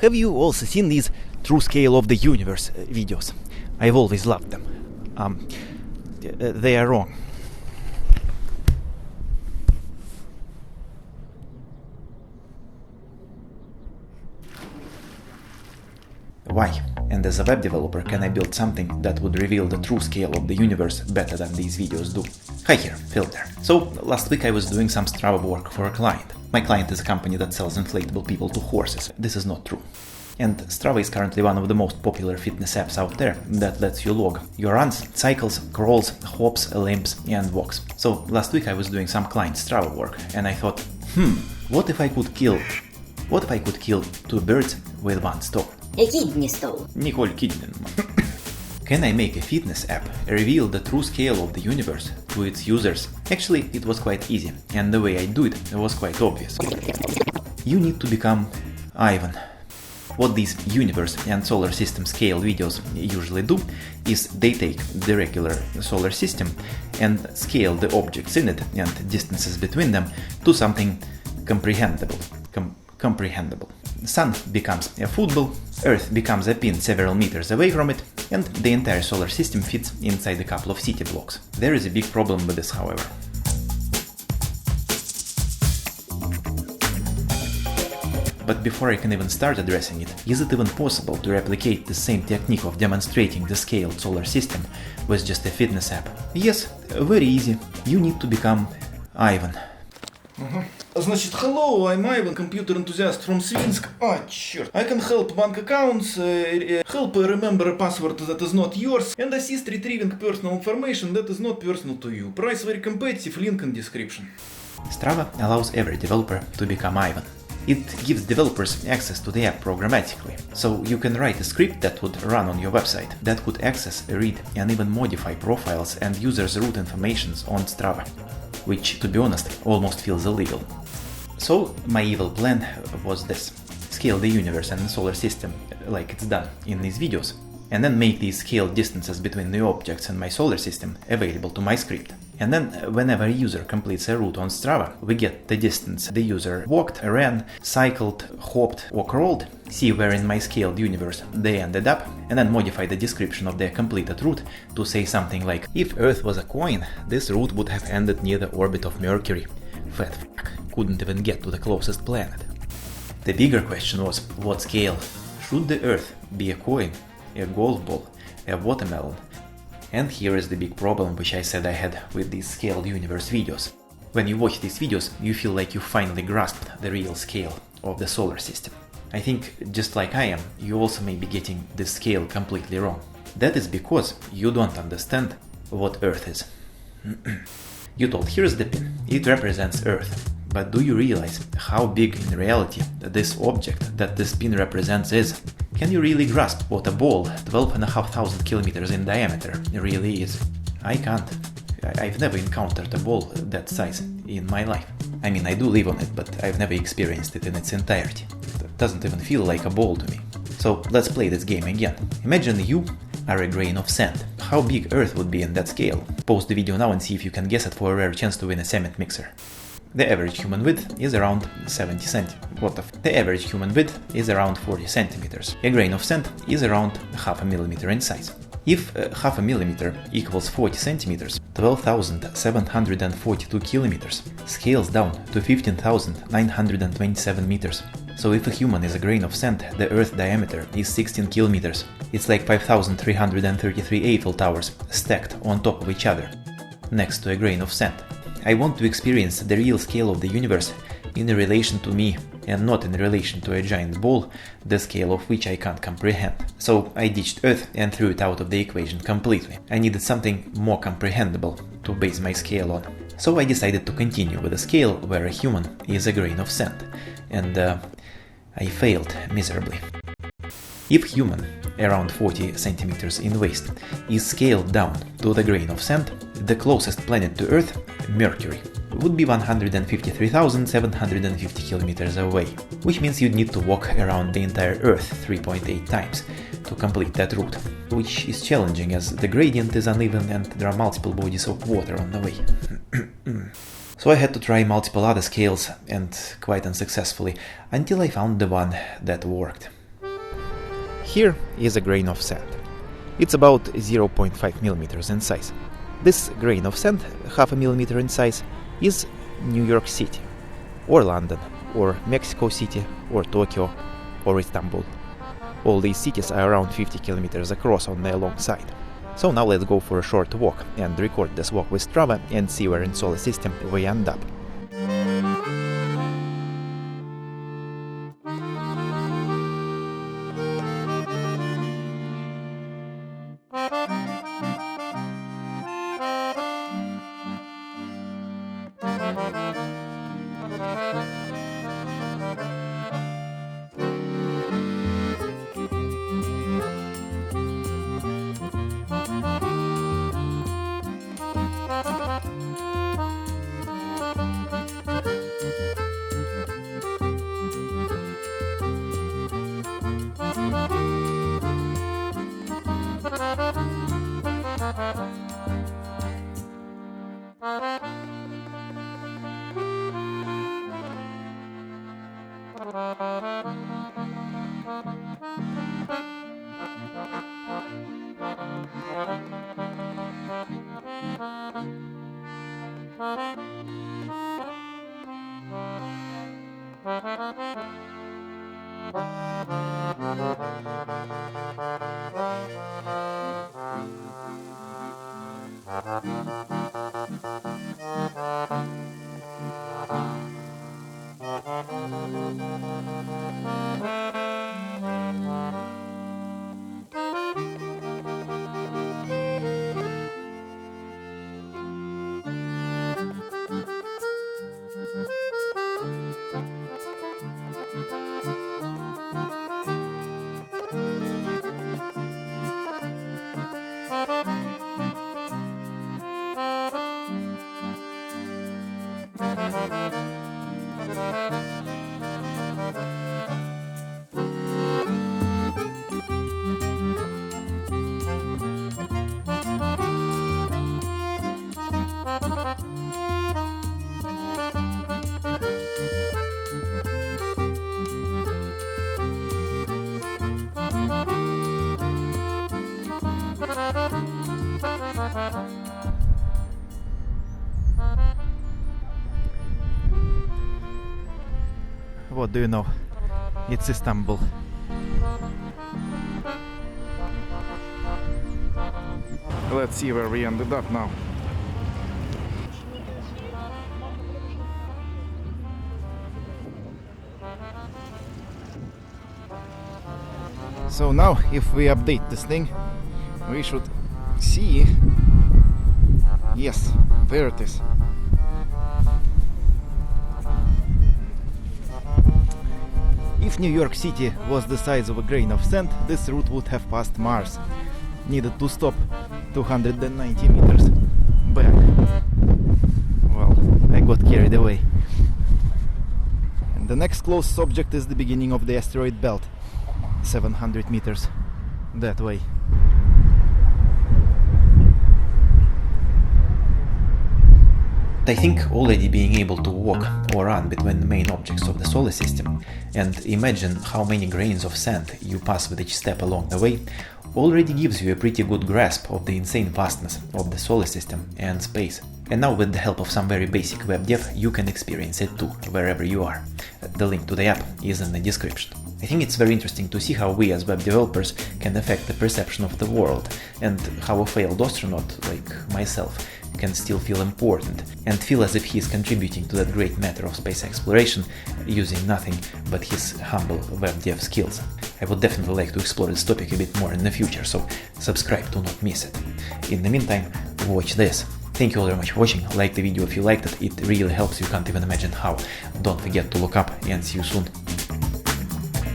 Have you also seen these true scale of the universe videos? I've always loved them. They are wrong. Why? And as a web developer, can I build something that would reveal the true scale of the universe better than these videos do? Hi here, Phil there. So, last week I was doing some Strava work for a client. My client is a company that sells inflatable people to horses. This is not true. And Strava is currently one of the most popular fitness apps out there that lets you log your runs, cycles, crawls, hops, limps, and walks. So last week I was doing some client Strava work and I thought, what if I could kill two birds with one stone? A kidney stone. Nicole Kidman. Can I make a fitness app reveal the true scale of the universe to its users? Actually, it was quite easy, and the way I do it was quite obvious. You need to become Ivan. What these universe and solar system scale videos usually do is they take the regular solar system and scale the objects in it and distances between them to something comprehensible. The sun becomes a football, Earth becomes a pin several meters away from it, and the entire solar system fits inside a couple of city blocks. There is a big problem with this, however. But before I can even start addressing it, is it even possible to replicate the same technique of demonstrating the scaled solar system with just a fitness app? Yes, very easy. You need to become Ivan. Значит, hello, I'm Ivan, computer enthusiast from Svinsk. Черт. I can help bank accounts, help remember a password that is not yours, and assist retrieving personal information that is not personal to you. Price very competitive, link in description. Strava allows every developer to become Ivan. It gives developers access to the app programmatically, so you can write a script that would run on your website, that could access, read, and even modify profiles and users' root informations on Strava, which, to be honest, almost feels illegal. So my evil plan was this: scale the universe and the solar system like it's done in these videos, and then make these scaled distances between the objects and my solar system available to my script. And then whenever a user completes a route on Strava, we get the distance the user walked, ran, cycled, hopped or crawled, see where in my scaled universe they ended up, and then modify the description of their completed route to say something like, if Earth was a coin, this route would have ended near the orbit of Mercury. Fat fuck, couldn't even get to the closest planet. The bigger question was, what scale? Should the Earth be a coin, a golf ball, a watermelon? And here is the big problem which I said I had with these scaled universe videos. When you watch these videos, you feel like you finally grasped the real scale of the solar system. I think, just like I am, you also may be getting this scale completely wrong. That is because you don't understand what Earth is. You told, here's the pin, it represents Earth. But do you realize how big in reality this object that this pin represents is? Can you really grasp what a ball 12,500 kilometers in diameter really is? I can't. I've never encountered a ball that size in my life. I mean, I do live on it, but I've never experienced it in its entirety. It doesn't even feel like a ball to me. So let's play this game again. Imagine you are a grain of sand. How big Earth would be in that scale? Pause the video now and see if you can guess it for a rare chance to win a cement mixer. The average human width is around 70 centimeters. The average human width is around 40 centimeters. A grain of sand is around half a millimeter in size. If half a millimeter equals 40 centimeters, 12,742 kilometers scales down to 15,927 meters. So if a human is a grain of sand, the Earth diameter is 16 kilometers. It's like 5,333 Eiffel Towers stacked on top of each other, next to a grain of sand. I want to experience the real scale of the universe in relation to me and not in relation to a giant ball, the scale of which I can't comprehend. So I ditched Earth and threw it out of the equation completely. I needed something more comprehensible to base my scale on. So I decided to continue with a scale where a human is a grain of sand, and I failed miserably. If human, around 40 centimeters in waist, is scaled down to the grain of sand, the closest planet to Earth, Mercury, would be 153,750 kilometers away, which means you'd need to walk around the entire Earth 3.8 times to complete that route, which is challenging as the gradient is uneven and there are multiple bodies of water on the way. So I had to try multiple other scales, and quite unsuccessfully, until I found the one that worked. Here is a grain of sand. It's about 0.5 millimeters in size. This grain of sand, half a millimeter in size, is New York City, or London, or Mexico City, or Tokyo, or Istanbul. All these cities are around 50 kilometers across on their long side. So now let's go for a short walk and record this walk with Strava and see where in solar system we end up. What do you know? It's Istanbul. Let's see where we ended up now. So now, if we update this thing, we should see. Yes, there it is. If New York City was the size of a grain of sand, this route would have passed Mars. Needed to stop 290 meters back. Well, I got carried away. And the next closest object is the beginning of the asteroid belt. 700 meters that way. I think already being able to walk or run between the main objects of the solar system and imagine how many grains of sand you pass with each step along the way already gives you a pretty good grasp of the insane vastness of the solar system and space. And now with the help of some very basic web dev you can experience it too, wherever you are. The link to the app is in the description. I think it's very interesting to see how we as web developers can affect the perception of the world and how a failed astronaut like myself can still feel important and feel as if he is contributing to that great matter of space exploration using nothing but his humble web dev skills. I would definitely like to explore this topic a bit more in the future, so subscribe to not miss it. In the meantime, watch this. Thank you all very much for watching, like the video if you liked it, it really helps, you can't even imagine how. Don't forget to look up and see you soon.